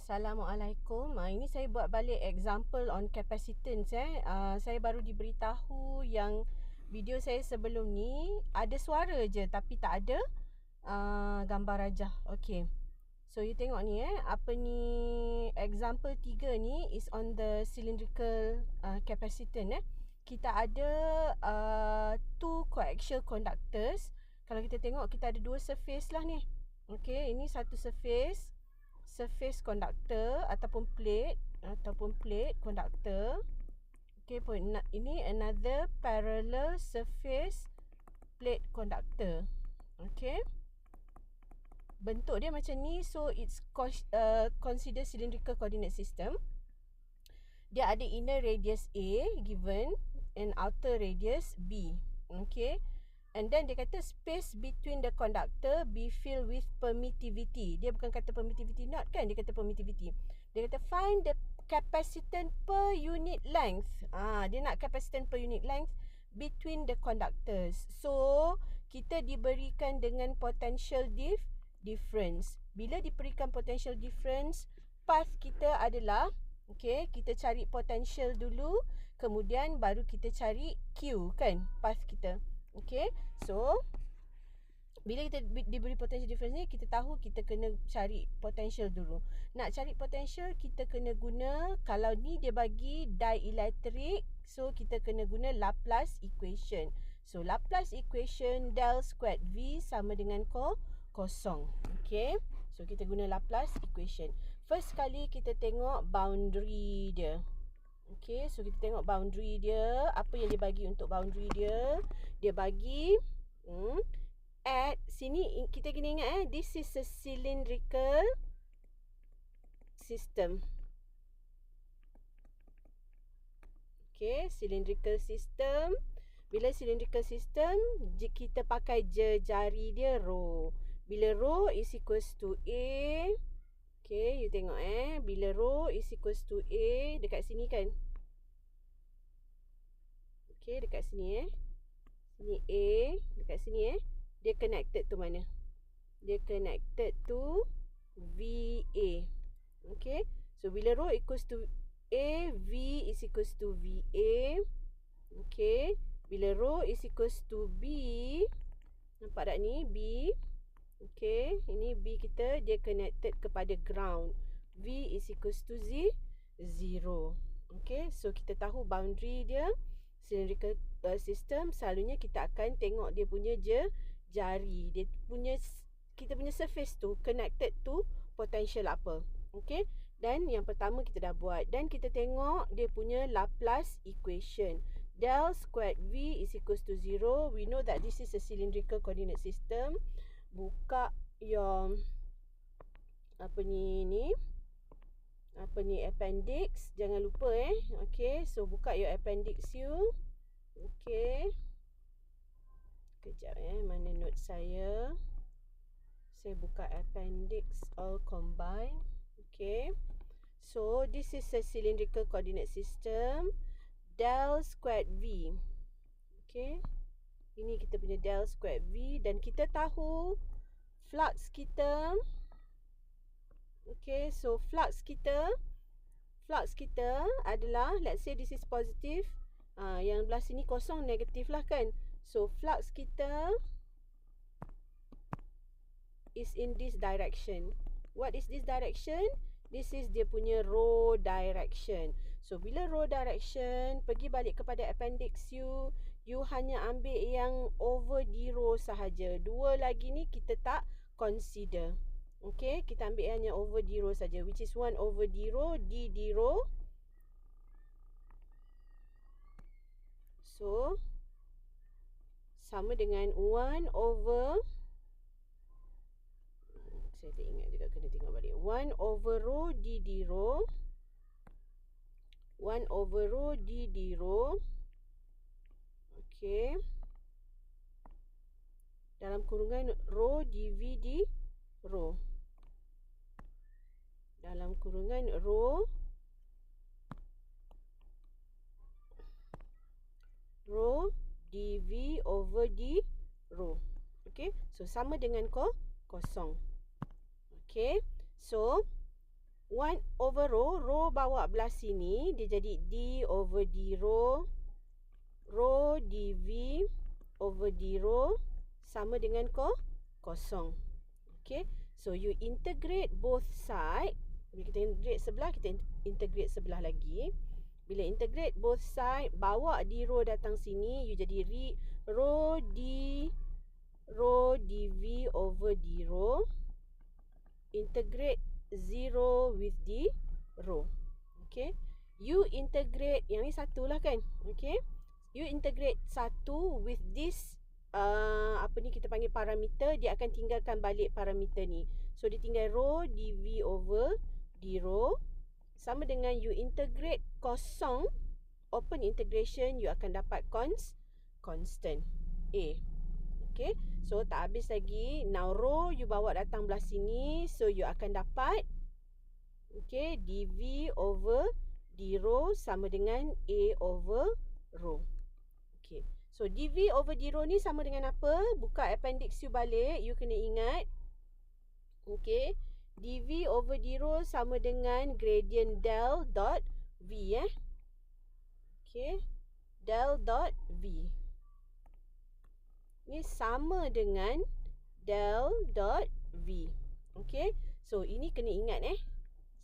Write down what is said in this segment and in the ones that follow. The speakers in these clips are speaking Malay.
Assalamualaikum. Ini saya buat balik example on capacitance. Saya baru diberitahu yang video saya sebelum ni ada suara je tapi tak ada gambar rajah. Okay. So you tengok ni apa ni, example 3 ni is on the cylindrical capacitance. Kita ada two coaxial conductors. Kalau kita tengok kita ada dua surface lah ni. Okay, ini satu surface conductor ataupun plate conductor. Okay, ini another parallel surface plate conductor. Okay, bentuk dia macam ni, so it's consider cylindrical coordinate system. Dia ada inner radius A given and outer radius B. Okay, and then dia kata space between the conductor be filled with permittivity. Dia bukan kata permittivity not kan, dia kata permittivity. Dia kata find the capacitance per unit length. Dia nak capacitance per unit length between the conductors. So kita diberikan dengan potential difference. Bila diberikan potential difference, path kita adalah, okay, kita cari potential dulu, kemudian baru kita cari Q kan, path kita. Okay, so bila kita diberi potential difference ni, kita tahu kita kena cari potential dulu. Nak cari potential, kita kena guna, kalau ni dia bagi dielectric, so kita kena guna Laplace equation. So Laplace equation del squared V sama dengan kosong. Okay, so kita guna Laplace equation. First kali kita tengok boundary dia. Okay, so kita tengok boundary dia. Apa yang dia bagi untuk boundary dia? Dia bagi at sini, kita kena ingat this is a cylindrical system. Okay, cylindrical system. Bila cylindrical system, kita pakai jari dia rho. Bila rho is equals to A, okay, you tengok bila rho is equals to A, dekat sini kan. Okay, dekat sini sini A, dekat sini dia connected to mana? Dia connected to VA. Okay, so bila rho equals to A, V is equals to VA. Okay, bila rho is equals to B, nampak tak ni B? Okay, ini B kita, dia connected kepada ground. V is equals to 0. Okay, so kita tahu boundary dia cylindrical system. Selalunya kita akan tengok dia punya jari, dia punya, kita punya surface tu connected to potential apa. Okay, dan yang pertama kita dah buat, dan kita tengok dia punya Laplace equation. Del squared V is equals to 0. We know that this is a cylindrical coordinate system. Buka your appendix, jangan lupa Okay, so buka your appendix you. Okay, kejap mana note saya. Saya buka appendix all combine. Okay, so this is a cylindrical coordinate system. Del squared V. Okay, ini kita punya del squared V, dan kita tahu flux kita. Okay, so flux kita adalah, let's say this is positive, yang belah sini kosong, negatif lah kan. So flux kita is in this direction. What is this direction? This is dia punya rho direction. So bila rho direction, pergi balik kepada appendix you hanya ambil yang over d rho sahaja. Dua lagi ni kita tak consider. Okay, kita ambil hanya over d rho saja, which is 1 over d rho, d rho. So sama dengan 1 over, saya tak ingat juga, kena tengok balik. 1 over rho d rho, 1 over rho d rho. Okay, dalam kurungan rho dv d rho, dalam kurungan rho dv over d rho. Okay, so sama dengan kosong. Okay, so 1 over rho, rho bawa belah sini, dia jadi d over d rho, rho dv over d rho sama dengan kosong. Okay, so you integrate both side. Bila kita integrate sebelah, kita integrate sebelah lagi. Bila integrate both side, bawa d rho datang sini, you jadi rho dv over d rho. Integrate 0 with d rho. Okay, you integrate, yang ni satu lah kan. Okay, you integrate satu with this apa ni kita panggil parameter, dia akan tinggalkan balik parameter ni. So dia tinggal rho dv over d rho sama dengan you integrate kosong, open integration, you akan dapat constant A. Okay, so tak habis lagi. Now rho you bawa datang belah sini, so you akan dapat okay, dv over d rho sama dengan A over rho. Okay, so dv over d rho ni sama dengan apa? Buka appendix you balik, you kena ingat. Okay, dv over d rho sama dengan gradient del dot v Okay, del dot v ni sama dengan del dot v. Okay, so ini kena ingat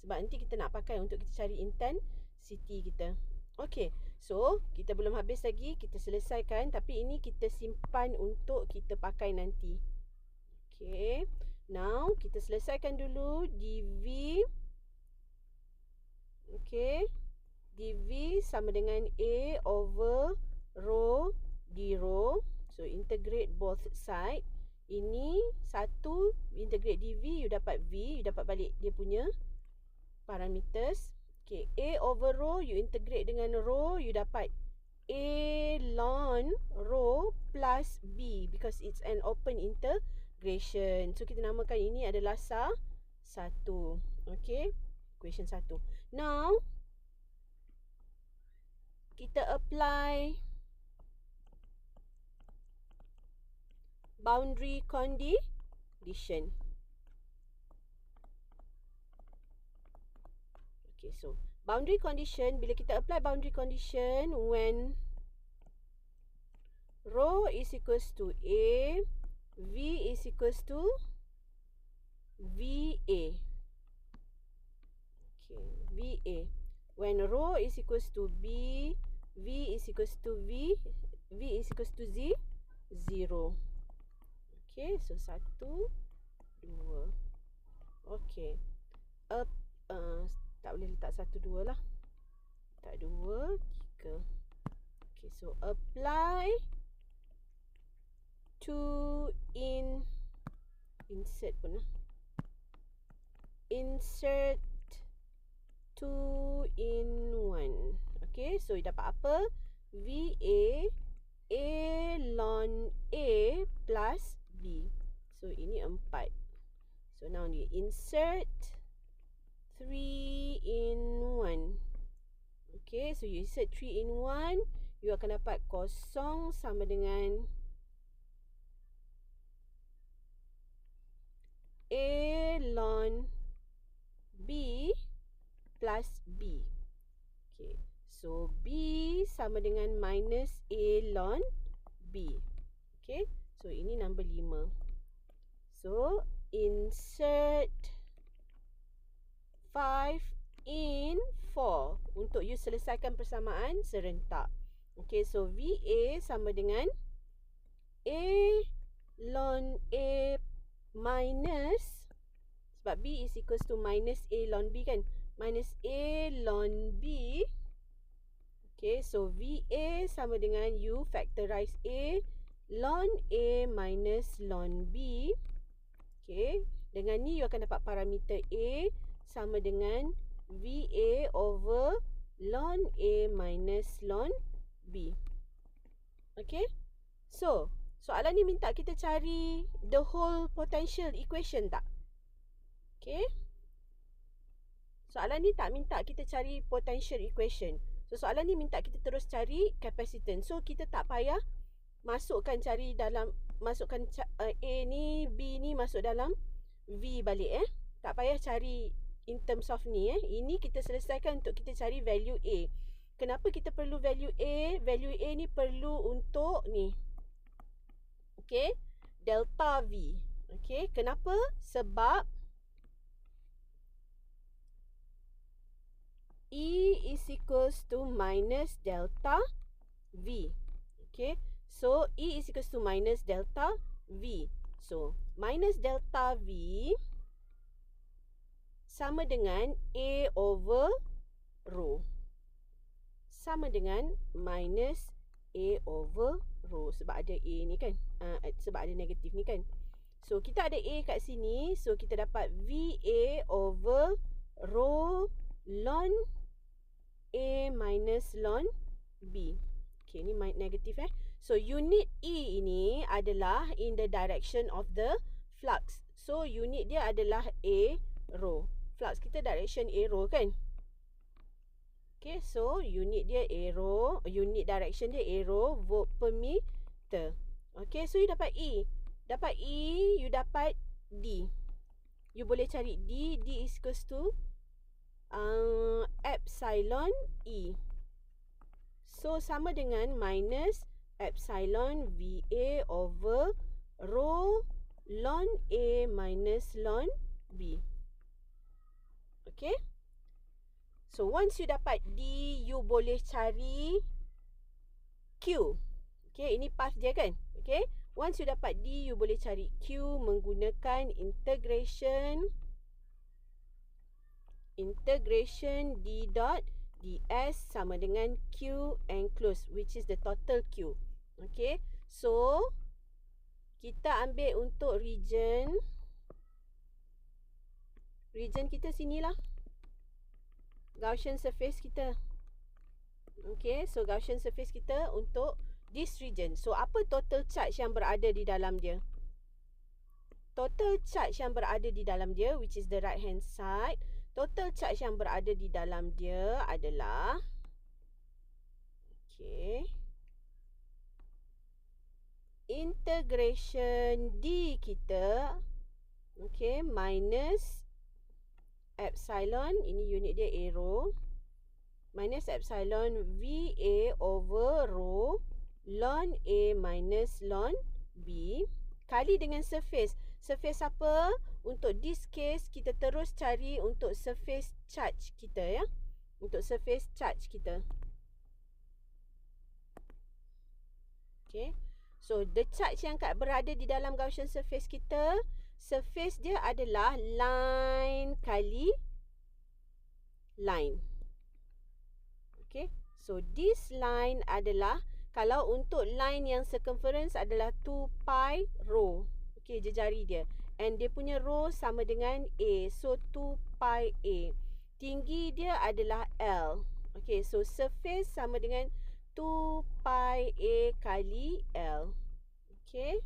sebab nanti kita nak pakai untuk kita cari intensity kita. Okay, so kita belum habis lagi, kita selesaikan, tapi ini kita simpan untuk kita pakai nanti. Okay, now kita selesaikan dulu dv. Okay, dv sama dengan A over rho d rho. So integrate both side. Ini satu, integrate dv, you dapat v, you dapat balik dia punya parameters. Okay, A over rho, you integrate dengan rho, you dapat A ln rho plus b, because it's an open integration. So kita namakan ini adalah satu. Okay, equation 1. Now kita apply boundary condition. Okay, so boundary condition, bila kita apply boundary condition when rho is equals to A, V is equals to VA. Okay, VA. When rho is equals to B, V is equals to V is equals to 0. Okay, so 1, 2. Okay, tak boleh letak 1, 2 lah. Tak 2, 3. Okay, so apply to insert pun lah. Insert 2 in 1. Okay, so dapat apa? VA A ln A plus B. So ini 4. So now ni insert 3 in 1. Okay, so you insert 3 in 1, you akan dapat kosong sama dengan A ln B plus B. Okay, so B sama dengan minus A ln B. Okay, so ini number 5. So insert 5 in 4 untuk you selesaikan persamaan serentak. Okay, so VA sama dengan A ln A minus, sebab B is equals to minus A ln B kan, minus A ln B. Okay, so VA sama dengan you factorize A ln A minus ln B. Okay, dengan ni you akan dapat parameter A sama dengan VA over ln A minus ln B. Okay, so soalan ni minta kita cari the whole potential equation tak? Okay, soalan ni tak minta kita cari potential equation. So soalan ni minta kita terus cari capacitance. So kita tak payah masukkan cari dalam, masukkan A ni, B ni masuk dalam V balik Tak payah cari in terms of ni ini kita selesaikan untuk kita cari value A. Kenapa kita perlu value A? Value A ni perlu untuk ni. Okey, delta V. Okey, kenapa? Sebab E is equals to minus delta V. Okay, so E is equals to minus delta V. So, minus delta V sama dengan A over rho. Sama dengan minus A over rho. Sebab ada A ni kan. Sebab ada negatif ni kan. So, kita ada A kat sini. So, kita dapat VA over rho ln A minus ln B. Okay, ni negatif So, unit E ini adalah in the direction of the flux. So, unit dia adalah A rho. Flux kita direction A rho kan? Okay, so unit dia A rho. Unit direction dia A rho volt per meter. Okay, so you dapat E. Dapat E, you dapat D. You boleh cari D. D is equals to epsilon E. So, sama dengan minus epsilon VA over rho ln A minus ln B. Okay. So, once you dapat D, you boleh cari Q. Okay, ini path dia kan. Okay. Once you dapat D, you boleh cari Q menggunakan integration D dot ds sama dengan Q enclosed, which is the total Q. Okay. So, kita ambil untuk region kita sinilah. Gaussian surface kita. Okay, so Gaussian surface kita untuk this region. So, apa total charge yang berada di dalam dia? Total charge yang berada di dalam dia, which is the right hand side. Total charge yang berada di dalam dia adalah, okay, integration D kita, okay, minus epsilon, ini unit dia A rho, minus epsilon VA over rho ln A minus ln B kali dengan surface. Surface apa? Untuk this case, kita terus cari untuk surface charge kita ya. Untuk surface charge kita. Okay. So, the charge yang berada di dalam Gaussian surface kita, surface dia adalah line kali line. Okay. So, this line adalah, kalau untuk line yang circumference adalah 2 pi rho. Okay, jejari dia. And dia punya rho sama dengan A. So, 2 pi A. Tinggi dia adalah L. Okay, so surface sama dengan 2 pi A kali L. Okay.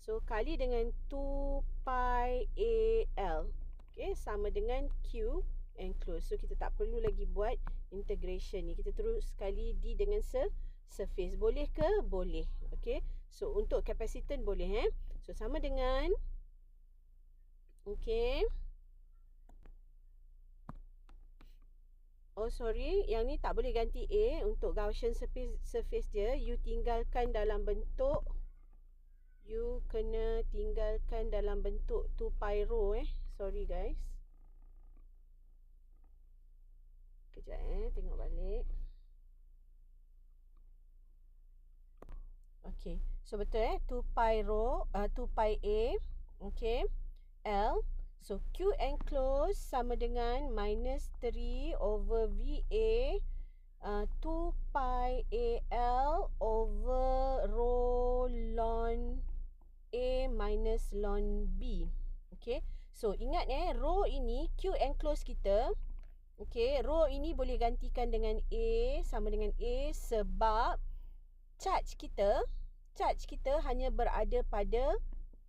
So, kali dengan 2 pi A L. Okay, sama dengan Q enclosed. So, kita tak perlu lagi buat integration ni. Kita terus sekali D dengan surface. Boleh ke? Boleh. Okay. So, untuk kapasitan boleh So, sama dengan, okay. Oh, sorry. Yang ni tak boleh ganti A. Untuk Gaussian surface dia, you tinggalkan dalam bentuk, you kena tinggalkan dalam bentuk 2 pi rho Sorry guys. Kejap tengok balik. Okay. So, betul 2 pi rho, 2 pi A. Okay. L. So, Q enclosed sama dengan minus 3 over VA 2 pi AL over rho ln A minus ln B. Okay. So, ingat rho ini, Q enclosed kita. Okay. Rho ini boleh gantikan dengan A sama dengan A sebab charge kita hanya berada pada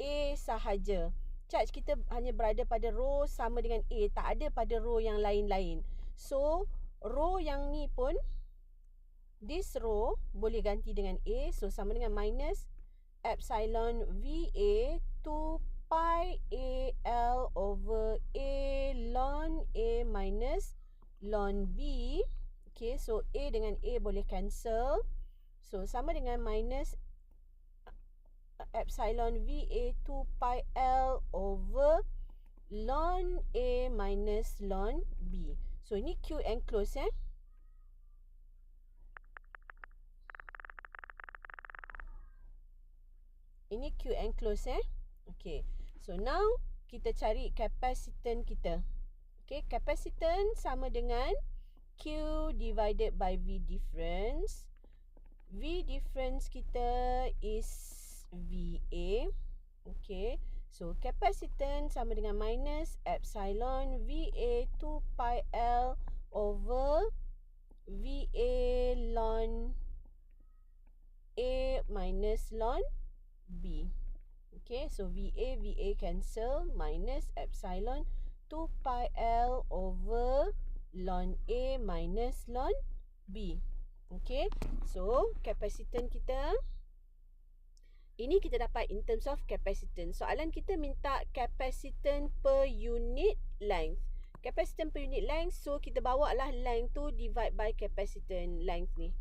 A sahaja. Charge kita hanya berada pada rho sama dengan A. Tak ada pada rho yang lain-lain. So, rho yang ni pun, this rho boleh ganti dengan A. So, sama dengan minus epsilon VA 2 pi AL over ln B. Okay, so A dengan A boleh cancel. So, sama dengan minus epsilon VA 2 pi L over ln A minus ln B. So, ini Q enclose Ini Q enclose Okay. So, now kita cari kapasitan kita. Okay, kapasitan sama dengan Q divided by V difference. V difference kita is VA. Okay. So, kapasitan sama dengan minus epsilon VA 2 pi L over VA ln A minus ln B. Okay, so VA cancel, minus epsilon 2 pi L over ln A minus ln B. Okay, so kapasitan kita, ini kita dapat in terms of kapasitan. Soalan kita minta kapasitan per unit length. Kapasitan per unit length, so kita bawa lah length tu divide by kapasitan length ni.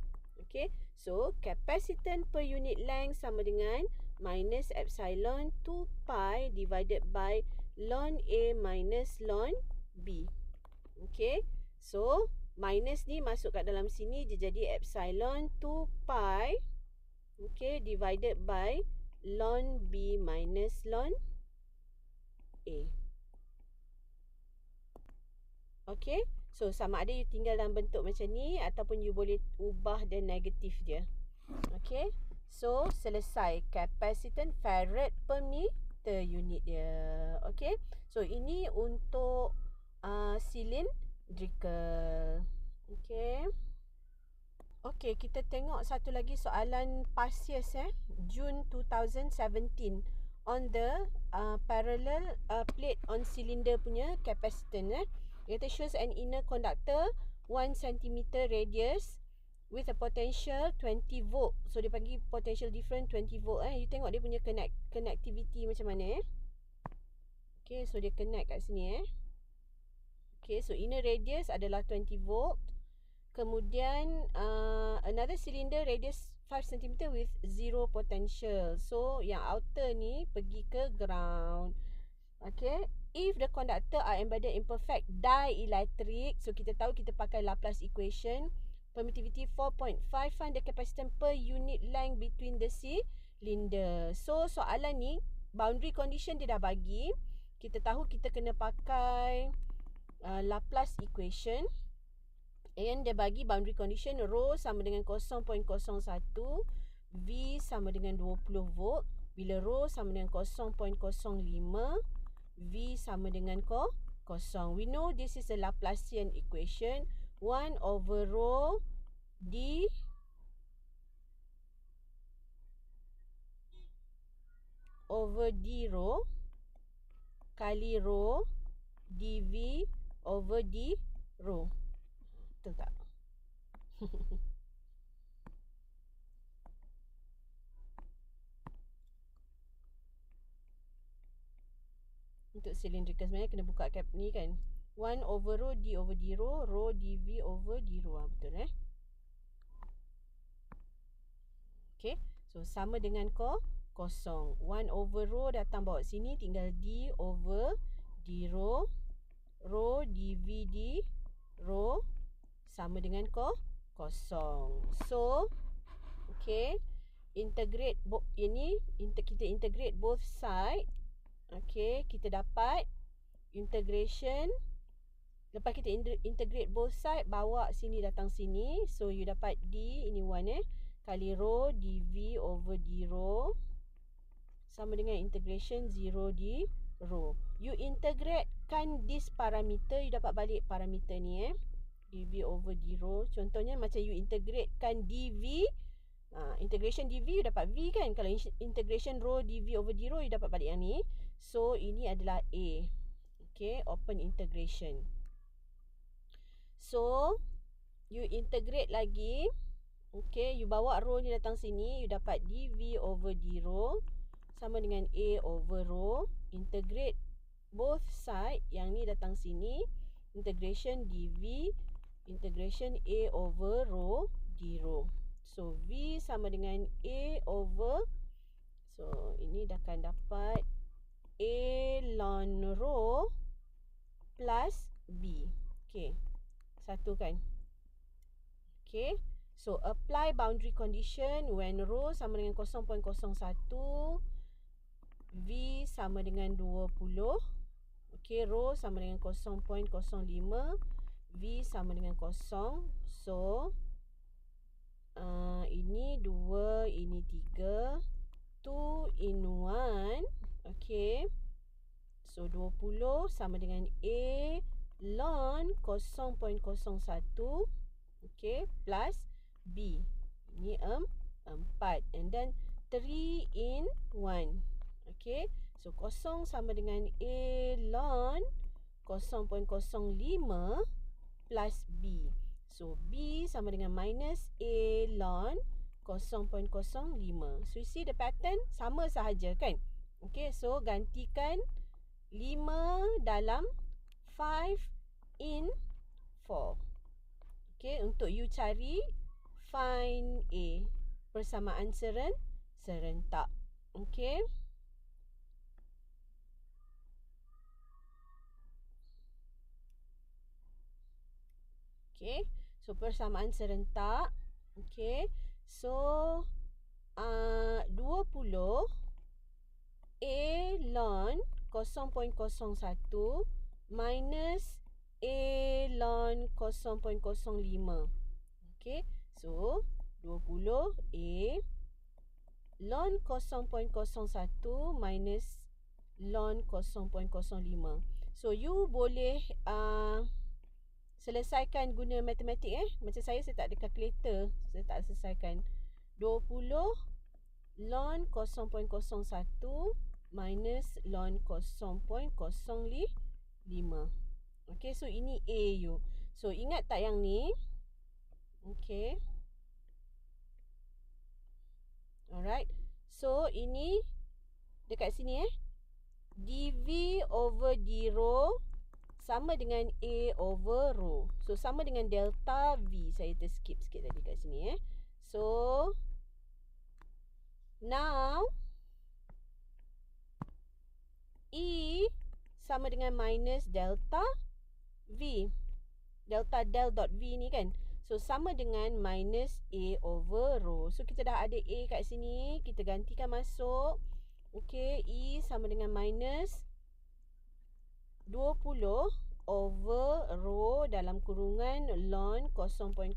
Okay, so kapasitan per unit length sama dengan minus epsilon 2 pi divided by ln A minus ln B. Okay, so minus ni masuk kat dalam sini, dia jadi epsilon 2 pi, okay, divided by ln B minus ln A. Okay, so sama ada you tinggal dalam bentuk macam ni ataupun you boleh ubah dan negatif dia. Okay, so selesai kapasitan farad per meter unit dia. Okay, so ini untuk cylindrical. Okay. Okay, kita tengok satu lagi soalan past years June 2017 on the parallel plate on cylinder punya capacitance It shows an inner conductor 1 cm radius with a potential 20 volt. So dia panggil potential different 20 volt You tengok dia punya connectivity macam mana Okay, so dia connect kat sini Okay, so inner radius adalah 20 volt. Kemudian another cylinder radius 5 cm with 0 potential. So yang outer ni pergi ke ground. Okay, if the conductor are embedded in perfect dielectric, so kita tahu kita pakai Laplace equation. Permittivity 4.5, find the capacitance per unit length between the cylinder. So soalan ni boundary condition dia dah bagi. Kita tahu kita kena pakai Laplace equation. And dia bagi boundary condition rho sama dengan 0.01, V sama dengan 20 volt. Bila rho sama dengan 0.05, V sama dengan 0. We know this is a Laplacian equation. 1 over rho d over d rho kali rho dv over d rho. Betul tak? Untuk cylindrical sebenarnya kena buka cap ni kan. 1 over rho d over d rho, rho dv over d rho. Betul Okay, so sama dengan kosong. 1 over rho datang bawa sini, tinggal d over d rho, rho dv d rho sama dengan kosong. So okay, integrate ini kita integrate both side. Okay, kita dapat integration. Lepas kita integrate both side, bawa sini datang sini. So you dapat d, ini 1 kali rho dv over d rho sama dengan integration 0 d rho. You integratekan this parameter, you dapat balik parameter ni dv over d rho. Contohnya macam you integratekan dv, integration dv you dapat v kan. Kalau integration rho dv over d rho you dapat balik yang ni. So ini adalah A. Okay, open integration. So you integrate lagi. Okay, you bawa rho ni datang sini, you dapat dv over d rho sama dengan A over rho. Integrate both side, yang ni datang sini, integration dv integration A over rho d rho. So V sama dengan A over, so ini dah akan dapat A ln rho plus B. Okay, satu kan. Okay, so apply boundary condition when rho sama dengan 0.01, V sama dengan 20. Okay, rho sama dengan 0.05, V sama dengan 0. So ini 2, ini 3, 2 in 1. Okay, so 20 sama dengan A ln 0.01, okay, plus B. Ini 4. And then 3 in 1. Okay, so 0 sama dengan A ln 0.05 plus B. So B sama dengan minus A ln 0.05. So you see the pattern sama sahaja kan. Okay, so gantikan 5 dalam 5 in 4. Okay, untuk you cari find A, persamaan serentak. Okay, okay, so persamaan serentak. Okay, so 20 A ln 0.01 minus A ln 0.05. Okay, so 20 A ln 0.01 minus ln 0.05. So you boleh selesaikan guna matematik Macam saya tak ada calculator, saya tak selesaikan. 20 ln 0.01 minus ln 0.05. Okay, so ini A you. So ingat tak yang ni? Okay, alright. So ini dekat sini dV over d rho sama dengan A over rho. So sama dengan delta V. Saya terskip sikit tadi kat sini So now E sama dengan minus delta V. Delta del dot V ni kan. So sama dengan minus A over rho. So kita dah ada A kat sini, kita gantikan masuk. Okay, E sama dengan minus 20 over rho dalam kurungan ln 0.01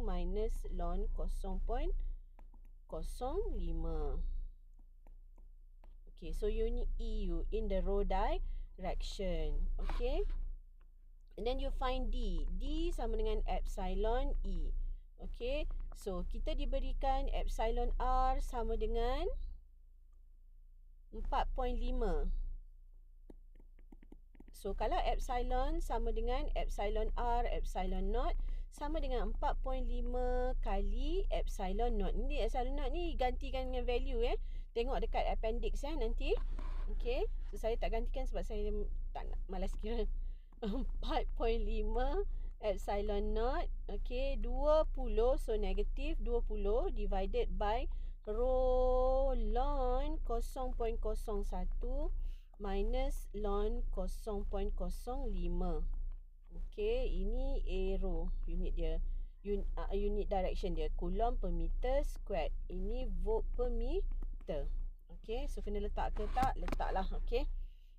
minus ln 0.05. Okay, so you need EU in the rho direction. Okay, and then you find D. D sama dengan epsilon E. Okay, so kita diberikan epsilon R sama dengan 4.5. So kalau epsilon sama dengan epsilon R, epsilon naught sama dengan 4.5 kali epsilon naught. Ini epsilon naught ni gantikan dengan value Tengok dekat appendix nanti. Okay, so saya tak gantikan sebab saya tak nak, malas kira. 4.5 epsilon naught. Okay, 20, so negative 20 divided by rho ln 0.01 minus ln 0.05. Okay, ini arrow unit dia, unit direction dia, coulomb per meter squared. Ini volt per meter. Okay, so kena letak ke tak? Letak lah. Okay,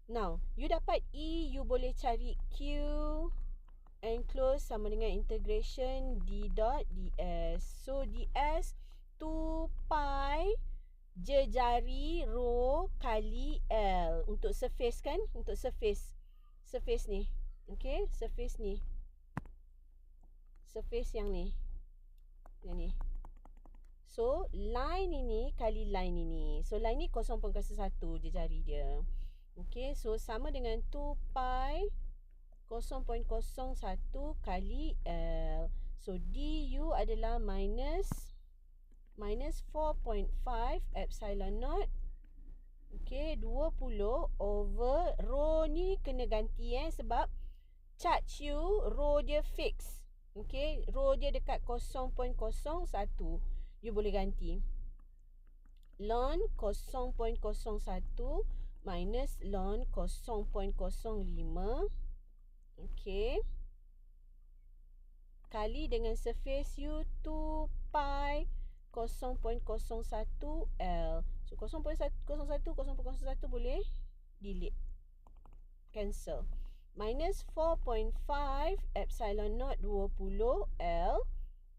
now you dapat E, you boleh cari Q enclosed sama dengan integration D dot ds. So ds 2 pi jejari rho kali L untuk surface kan, untuk surface ni. Okay, surface ni, surface yang ni. So line ini kali line ini. So line ni 0.01 jejari dia. Okay, so sama dengan 2 pi 0.01 kali L. So du adalah minus 4.5 epsilon naught. Okay, 20 over rho ni kena ganti sebab charge you rho dia fix. Okay, row dia dekat 0.01. You boleh ganti ln 0.01 minus ln 0.05. Okay, kali dengan surface you 2 pi 0.01 L. So 0.01 boleh delete, cancel. Minus 4.5 epsilon naught 20 L.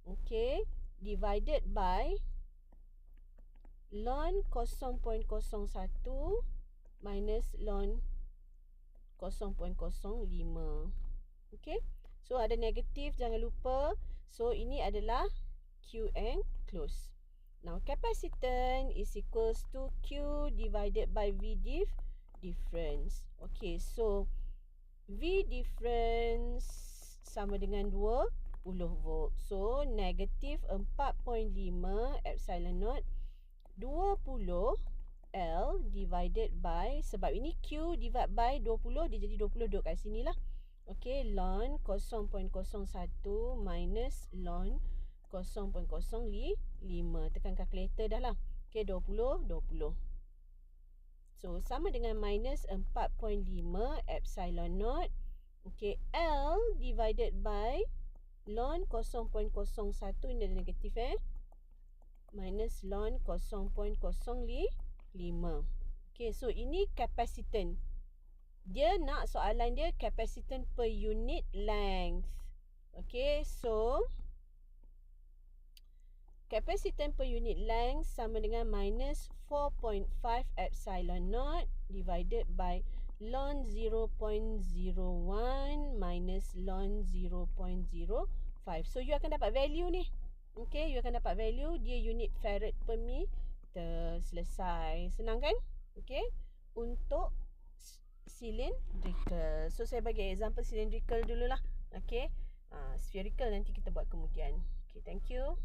Okay, divided by ln 0.01 minus ln 0.05. Okay, so ada negatif, jangan lupa. So ini adalah Q enclosed. Now capacitance is equals to Q divided by V difference. Okay, so V difference sama dengan 20 volt. So negatif 4.5 epsilon naught 20 L divided by, sebab ini Q divide by 20, dia jadi 20 duduk kat sini lah. Okay, ln 0.01 minus ln 0.05. Tekan kalkulator dah lah. Okay, 20. So sama dengan minus 4.5 epsilon naught. Okay, L divided by ln 0.01, ini ada negatif minus ln 0.05. Okay, so ini capacitance. Dia nak soalan dia capacitance per unit length. Okay, so capacitance per unit length sama dengan minus 4.5 epsilon naught divided by ln 0.01 minus ln 0.05. So you akan dapat value ni. Okay, you akan dapat value dia unit farad per meter. Selesai. Senang kan? Okay, untuk cylindrical. So saya bagi example cylindrical dululah. Okay, spherical nanti kita buat kemudian. Okay, thank you.